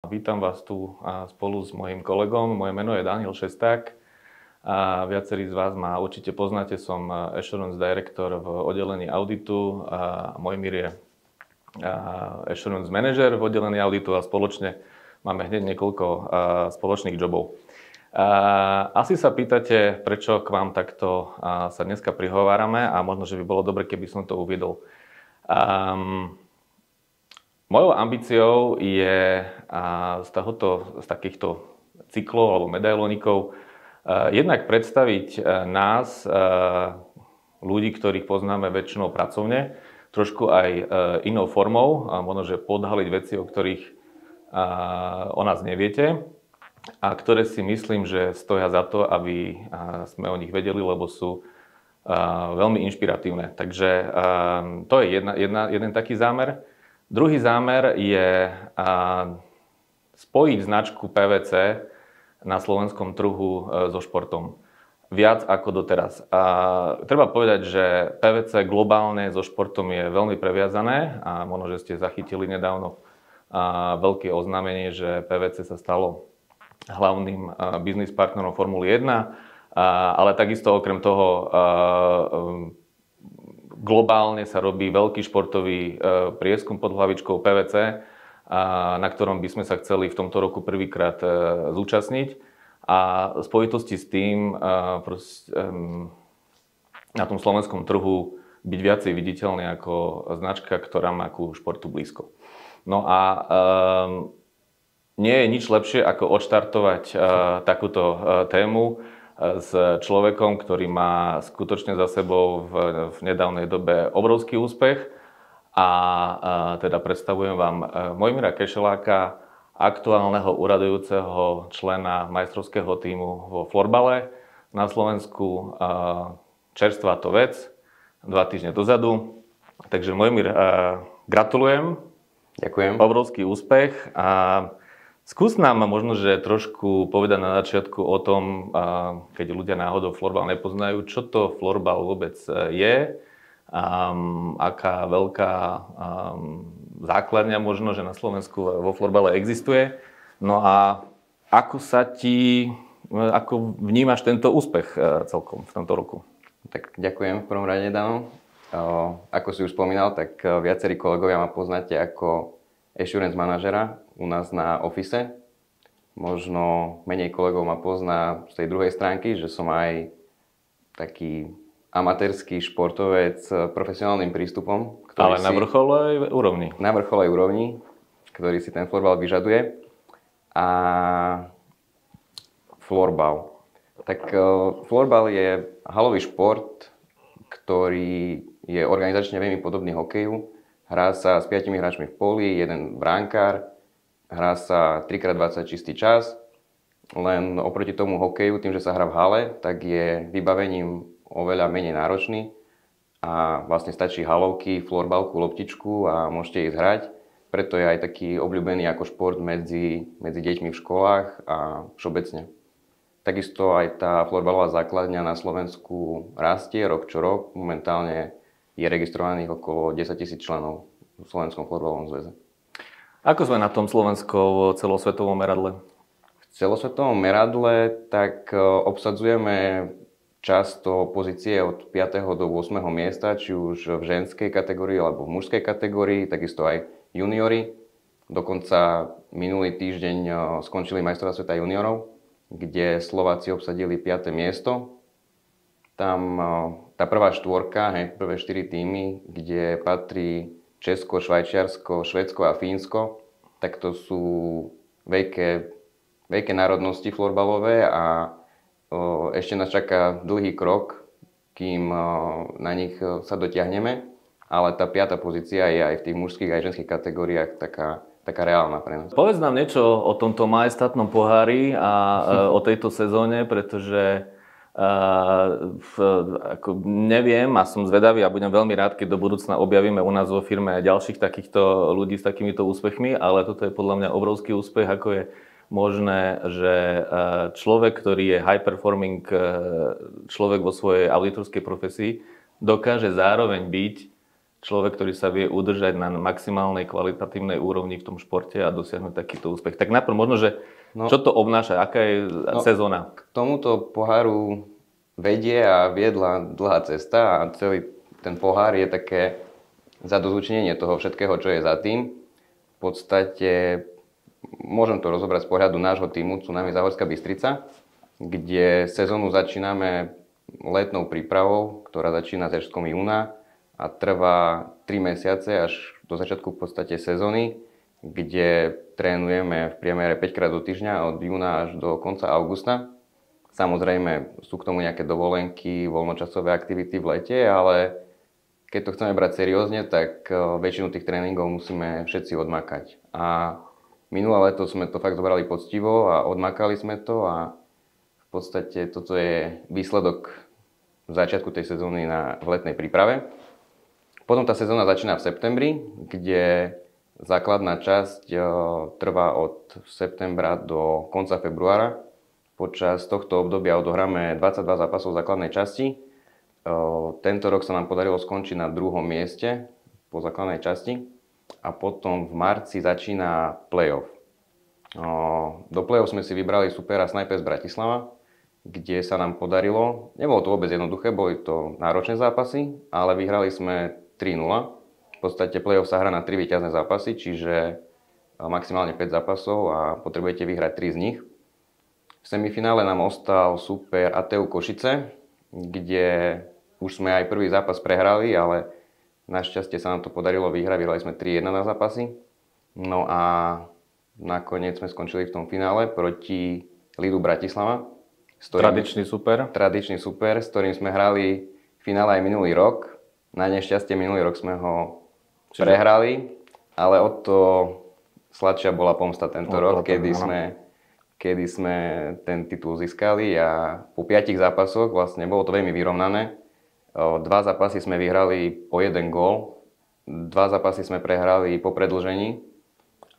Vítam vás tu spolu s mojím kolegom. Moje meno je Daniel Šesták a viacerí z vás ma určite poznáte. Som Assurance Director v oddelení auditu a Mojmír je Assurance Manager v oddelení auditu a spoločne máme hneď niekoľko spoločných jobov. Asi sa pýtate, prečo k vám takto sa dneska prihovárame a možno, že by bolo dobre, keby som to uviedol. Mojou ambíciou je z takýchto cyklov alebo medailónikov jednak predstaviť nás, ľudí, ktorých poznáme väčšinou pracovne, trošku aj inou formou a možno, že podhaliť veci, o ktorých o nás neviete a ktoré si myslím, že stoja za to, aby sme o nich vedeli, lebo sú veľmi inšpiratívne. Takže to je jeden taký zámer. Druhý zámer je spojiť značku PVC na slovenskom trhu so športom. Viac ako doteraz. Treba povedať, že PVC globálne so športom je veľmi previazané a možno, že ste zachytili nedávno veľké oznámenie, že PVC sa stalo hlavným biznis partnerom Formuly 1, ale takisto okrem toho globálne sa robí veľký športový prieskum pod hlavičkou PVC, na ktorom by sme sa chceli v tomto roku prvýkrát zúčastniť. A v spojitosti s tým na tom slovenskom trhu byť viacej viditeľný ako značka, ktorá má ku športu blízko. No a nie je nič lepšie, ako odštartovať takúto tému s človekom, ktorý má skutočne za sebou v nedávnej dobe obrovský úspech a teda predstavujem vám Mojmíra Kešeláka, aktuálneho uradujúceho člena majstrovského tímu vo florbale na Slovensku. Čerstvá to vec, 2 týždne dozadu. Takže Mojmír, gratulujem. Ďakujem. Obrovský úspech a skús nám možno, že trošku povedať na začiatku o tom, keď ľudia náhodou florbal nepoznajú, čo to florbal vôbec je, aká veľká základňa možno, že na Slovensku vo florbale existuje. No a ako vnímaš tento úspech celkom v tomto roku? Tak ďakujem v prvom rade, Dano. Ako si už spomínal, tak viacerí kolegovia ma poznáte ako assurance manažera u nás na office. Možno menej kolegov ma pozná z tej druhej stránky, že som aj taký amatérsky športovec s profesionálnym prístupom. Ale na vrcholovej úrovni. Na vrcholovej úrovni, ktorý si ten florbal vyžaduje. A florbal. Tak florbal je halový šport, ktorý je organizačne veľmi podobný hokeju. Hrá sa s 5 hráčmi v poli, jeden bránkár. Hrá sa 3x20 čistý čas. Len oproti tomu hokeju, tým, že sa hrá v hale, tak je vybavením oveľa menej náročný. A vlastne stačí halovky, florbalku, loptičku a môžete ísť hrať. Preto je aj taký obľúbený ako šport medzi deťmi v školách a všeobecne. Takisto aj tá florbalová základňa na Slovensku rastie rok čo rok. Momentálne je registrovaných okolo 10 000 členov v Slovenskom florbalovom zväze. Ako sme na tom Slovensku v celosvetovom meradle? V celosvetovom meradle tak obsadzujeme často pozície od 5. do 8. miesta, či už v ženskej kategórii alebo v mužskej kategórii, takisto aj juniori. Dokonca minulý týždeň skončili majstrovstvá sveta juniorov, kde Slováci obsadili 5. miesto. Tam tá prvá štvorka, prvé 4 týmy, kde patrí Česko, Švajčiarsko, Švédsko a Fínsko, tak to sú veľké národnosti florbalové a ešte nás čaká dlhý krok, kým na nich sa dotiahneme, ale tá 5. pozícia je aj v tých mužských aj ženských kategóriách taká reálna pre nás. Povedz nám niečo o tomto majestátnom pohári a o tejto sezóne, pretože neviem a som zvedavý a budem veľmi rád, keď do budúcna objavíme u nás vo firme aj ďalších takýchto ľudí s takýmito úspechmi, ale toto je podľa mňa obrovský úspech, ako je možné, že človek, ktorý je high performing človek vo svojej auditorskej profesii, dokáže zároveň byť človek, ktorý sa vie udržať na maximálnej kvalitatívnej úrovni v tom športe a dosiahnuť takýto úspech. Tak najprv možno, že čo to obnáša, aká je sezóna? K tomuto poháru vedie a viedla dlhá cesta a celý ten pohár je také zadozučnenie toho všetkého, čo je za tým. V podstate môžem to rozobrať z pohľadu nášho týmu Tsunami Záhorská Bystrica, kde sezónu začíname letnou prípravou, ktorá začína začiatkom júna a trvá 3 mesiace až do začiatku v podstate sezóny, kde trénujeme v priemere 5 krát do týždňa od júna až do konca augusta. Samozrejme sú k tomu nejaké dovolenky, voľnočasové aktivity v lete, ale keď to chceme brať seriózne, tak väčšinu tých tréningov musíme všetci odmakať. A minulé leto sme to fakt zobrali poctivo a odmakali sme to a v podstate toto je výsledok začiatku tej sezóny v letnej príprave. Potom tá sezóna začína v septembri, kde základná časť trvá od septembra do konca februára. Počas tohto obdobia odohráme 22 zápasov v základnej časti. Tento rok sa nám podarilo skončiť na 2. mieste po základnej časti a potom v marci začína play-off. Do play-off sme si vybrali supera Snipers Bratislava, kde sa nám podarilo, nebolo to vôbec jednoduché, boli to náročné zápasy, ale vyhrali sme 3-0. V podstate play-off sa hrá na 3 víťazné zápasy, čiže maximálne 5 zápasov a potrebujete vyhrať 3 z nich. V semifinále nám ostal super ATU Košice, kde už sme aj prvý zápas prehrali, ale našťastie sa nám to podarilo vyhrať, vyhrali sme 3-1 na zápasy. No a nakoniec sme skončili v tom finále proti Lidu Bratislava. Tradičný super, s ktorým sme hrali v finále aj minulý rok. Na nešťastie minulý rok sme ho prehrali, ale o to sladšia bola pomsta tento rok, kedy sme ten titul získali a po 5 zápasoch vlastne bolo to veľmi vyrovnané. 2 zápasy sme vyhrali po 1 gól, 2 zápasy sme prehrali po predĺžení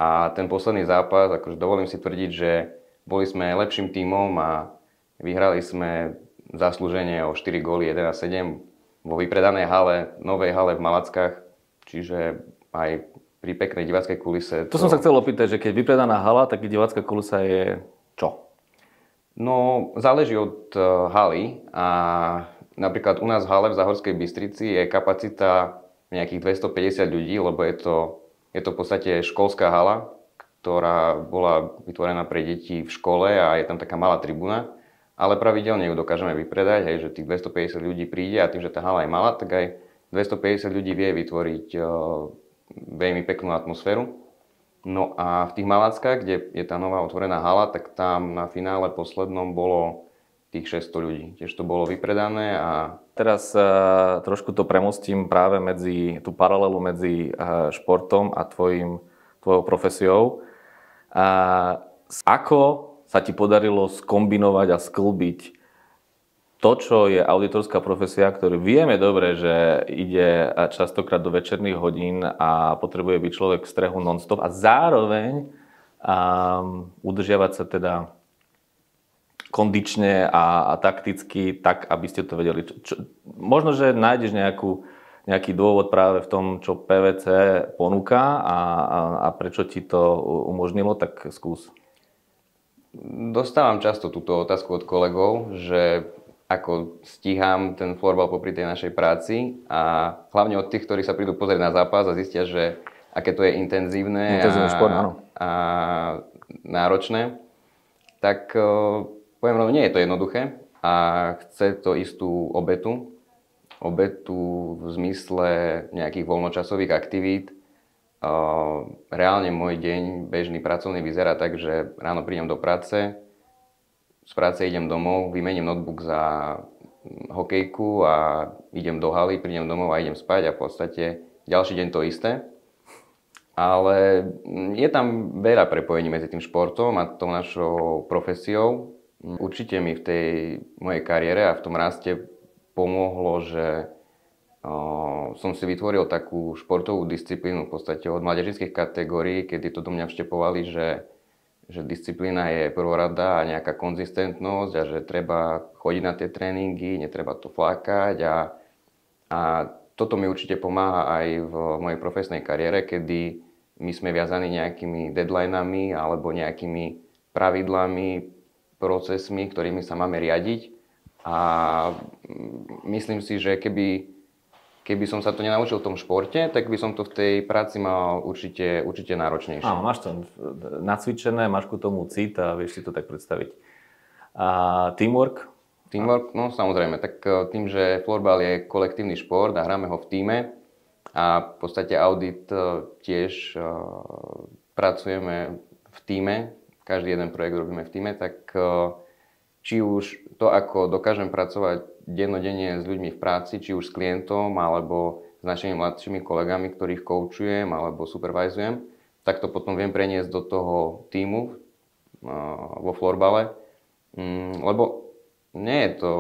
a ten posledný zápas, akože dovolím si tvrdiť, že boli sme lepším tímom a vyhrali sme zaslúžene o 4 góly 1-7 vo vypredanej hale, novej hale v Malackách, čiže aj pri peknej diváckej kulise. To som sa chcel opýtať, že keď vypredaná hala, tak divácka kulisa je čo? No, záleží od haly a napríklad u nás v hale v Záhorskej Bystrici je kapacita nejakých 250 ľudí, lebo je to v podstate školská hala, ktorá bola vytvorená pre deti v škole a je tam taká malá tribúna, ale pravidelne ju dokážeme vypredať, hej, že tých 250 ľudí príde a tým, že tá hala je malá, tak aj 250 ľudí vie vytvoriť veľmi peknú atmosféru. No a v tých Malackách, kde je tá nová otvorená hala, tak tam na finále poslednom bolo tých 600 ľudí. Tiež to bolo vypredané a... Teraz trošku to premostím práve tú paralelu medzi športom a tvojou profesiou. Ako sa ti podarilo skombinovať a sklbiť to, čo je auditorská profesia, ktorú vieme dobre, že ide častokrát do večerných hodín a potrebuje byť človek v strehu non-stop a zároveň udržiavať sa teda kondične a takticky tak, aby ste to vedeli. Možno, že nájdeš nejaký dôvod práve v tom, čo PVC ponúka a prečo ti to umožnilo, tak skús. Dostávam často túto otázku od kolegov, že ako stíham ten florbal popri tej našej práci a hlavne od tých, ktorí sa prídu pozrieť na zápas a zistia, že aké to je intenzívne a náročné, tak poviem rovno, nie je to jednoduché a chce to istú obetu v zmysle nejakých voľnočasových aktivít. Reálne môj deň bežný pracovný vyzerá tak, že ráno prídem do práce, z práce idem domov, vymením notebook za hokejku a idem do haly, prídem domov a idem spať a v podstate ďalší deň to isté. Ale je tam veľa prepojení medzi tým športom a tou našou profesiou. Určite mi v tej mojej kariére a v tom raste pomohlo, že som si vytvoril takú športovú disciplínu v podstate od mládežnických kategórií, kedy to do mňa vštepovali, že disciplína je prvorada a nejaká konzistentnosť a že treba chodiť na tie tréningy, netreba to flákať a toto mi určite pomáha aj v mojej profesnej kariére, kedy my sme viazaní nejakými deadlineami alebo nejakými pravidlami, procesmi, ktorými sa máme riadiť. A myslím si, že keby som sa to nenaučil v tom športe, tak by som to v tej práci mal určite náročnejšie. Áno, máš to nacvičené, máš ku tomu cit a vieš si to tak predstaviť. A teamwork? Teamwork, no samozrejme, tak tým, že florbal je kolektívny šport a hráme ho v tíme a v podstate audit tiež pracujeme v tíme, každý jeden projekt robíme v tíme, tak či už to, ako dokážem pracovať dennodenne s ľuďmi v práci, či už s klientom alebo s našimi mladšími kolegami, ktorých koučujem alebo supervizujem, tak to potom viem preniesť do toho tímu vo florbale, lebo nie je to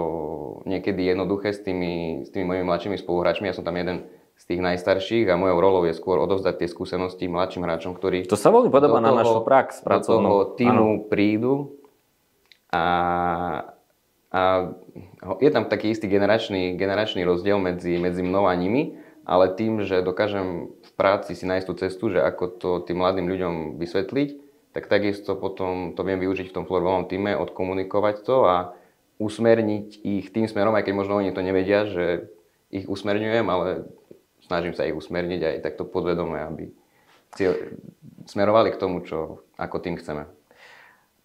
niekedy jednoduché s tými mojimi mladšími spoluhráčmi. Ja som tam jeden z tých najstarších a mojou rolou je skôr odovzdať tie skúsenosti mladším hráčom, ktorí to sa veľmi podobá na našu prax pracovnú. Do toho tímu prídu a je tam taký istý generačný rozdiel medzi mnou a nimi, ale tým, že dokážem v práci si nájsť tú cestu, že ako to tým mladým ľuďom vysvetliť, tak takisto potom to viem využiť v tom florbalovom týme, odkomunikovať to a usmerniť ich tým smerom, aj keď možno oni to nevedia, že ich usmerňujem, ale snažím sa ich usmerniť aj takto podvedome, aby smerovali k tomu, ako tým chceme.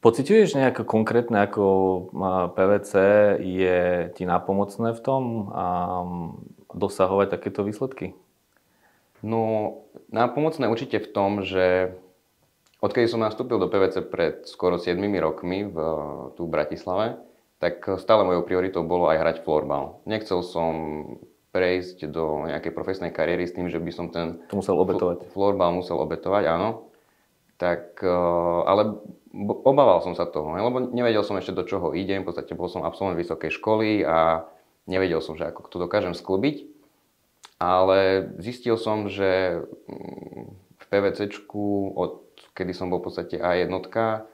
Pociťuješ nejaké konkrétne, ako PVC je ti nápomocné v tom dosahovať takéto výsledky? No, nápomocné určite v tom, že odkedy som nastúpil do PVC pred skoro 7 rokmi tu v Bratislave, tak stále mojou prioritou bolo aj hrať florbal. Nechcel som prejsť do nejakej profesnej kariéry s tým, že by som ten florbal musel obetovať, áno. Tak, ale obával som sa toho, lebo nevedel som ešte, do čoho idem. V podstate bol som absolvent vysokej školy a nevedel som, že ako to dokážem sklbiť. Ale zistil som, že v PVCčku, od kedy som bol v podstate A1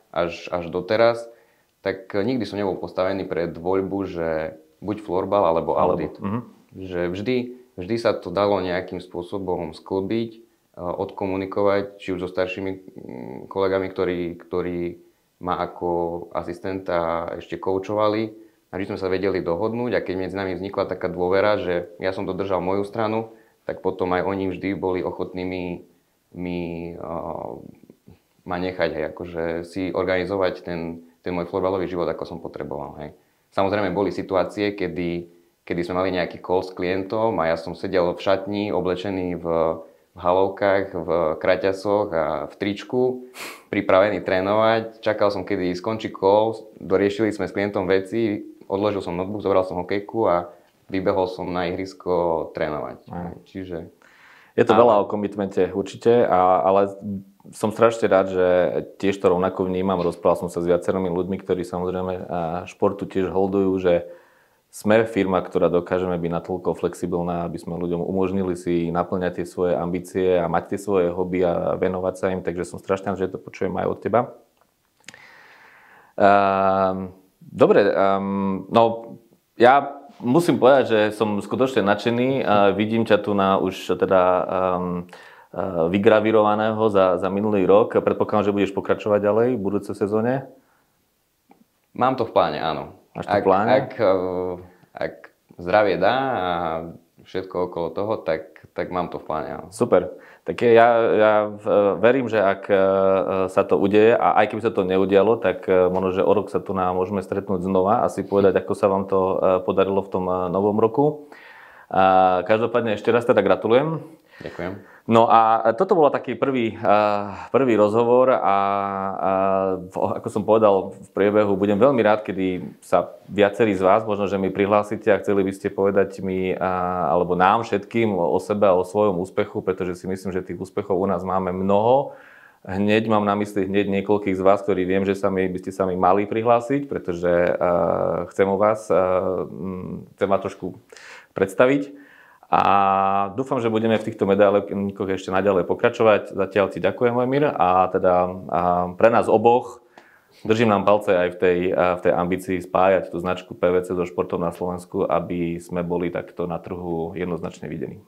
až doteraz, tak nikdy som nebol postavený pred voľbu, že buď florbal alebo audit. Že vždy sa to dalo nejakým spôsobom sklbiť, odkomunikovať, či už so staršími kolegami, ktorí ma ako asistenta ešte koučovali. A vždy sme sa vedeli dohodnúť a keď medzi nami vznikla taká dôvera, že ja som dodržal moju stranu, tak potom aj oni vždy boli ochotní ma nechať, akože si organizovať ten môj florbalový život, ako som potreboval. Hej. Samozrejme boli situácie, kedy sme mali nejaký call s klientom a ja som sedel v šatni, oblečený v halovkách, v kraťasoch a v tričku, pripravený trénovať. Čakal som, kedy skončí call, doriešili sme s klientom veci, odložil som notebook, zobral som hokejku a vybehol som na ihrisko trénovať. Čiže... Je to veľa o komitmente určite, ale som strašne rád, že tiež to rovnako vnímam. Rozprával som sa s viacerými ľuďmi, ktorí samozrejme športu tiež holdujú, že sme firma, ktorá dokážeme byť natoľko flexibilná, aby sme ľuďom umožnili si naplňať tie svoje ambície a mať tie svoje hobby a venovať sa im. Takže som strašne rád, že to počujem aj od teba. Dobre, no ja musím povedať, že som skutočne nadšený. Vidím ťa tu už teda vygravírovaného za minulý rok. Predpokladám, že budeš pokračovať ďalej v budúcej sezóne? Mám to v pláne, áno. Máš to v pláne? Ak zdravie dá a všetko okolo toho, tak mám to v pláne, áno. Super. Tak ja verím, že ak sa to udeje, a aj keby sa to neudialo, tak možno, že o rok sa tu môžeme stretnúť znova a si povedať, ako sa vám to podarilo v tom novom roku. Každopádne ešte raz teda gratulujem. Ďakujem. No a toto bol taký prvý rozhovor a ako som povedal v priebehu, budem veľmi rád, kedy sa viacerí z vás, možno, že mi prihlásite a chceli by ste povedať mi alebo nám všetkým o sebe a o svojom úspechu, pretože si myslím, že tých úspechov u nás máme mnoho. Hneď mám na mysli niekoľkých z vás, ktorí viem, že by ste sa mi mali prihlásiť, pretože chcem vás trošku predstaviť. A dúfam, že budeme v týchto medailníkoch ešte naďalej pokračovať. Zatiaľ ti ďakujem, Mojmír. A teda pre nás oboch Držím nám palce aj v tej ambícii spájať tú značku PVC so športom na Slovensku, aby sme boli takto na trhu jednoznačne videní.